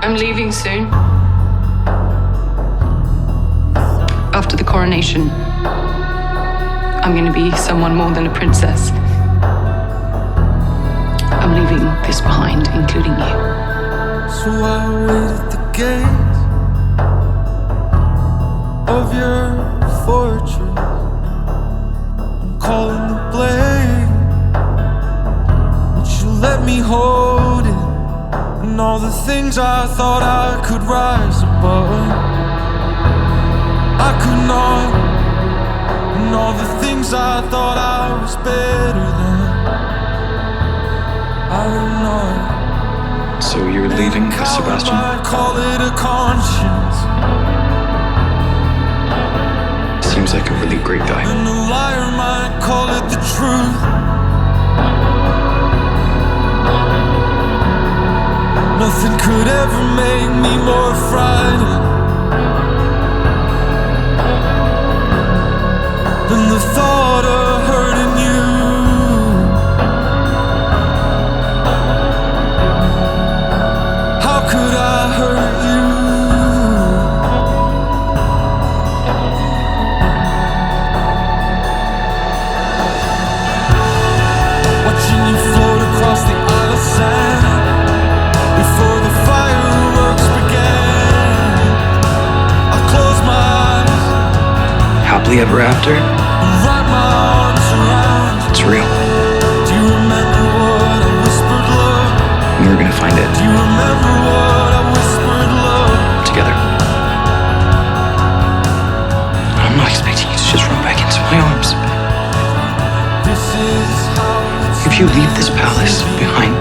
I'm leaving soon. After the coronation, I'm going to be someone more than a princess. I'm leaving this behind, including you. So I wait at the gates of your fortress. I'm calling the blade, but you let me hold it. And all the things I thought I could rise above, I could not. And all the things I thought I was better than, I am not. So you're leaving with Sebastian? I call it a conscience. Seems like a really great guy. And a liar might call it the truth. Nothing could ever make me more frightened than the thought of hurting you. How could I hurt you? Watching you float across the Isle of Sand before the fireworks began. I close my eyes, Happily ever after? wrap my arms around you. It's real. Do you remember what I whispered, love? And we're gonna find it Do you remember what I whispered, love? together. I'm not expecting you to just run back into my arms. This is how it's If you leave this palace behind,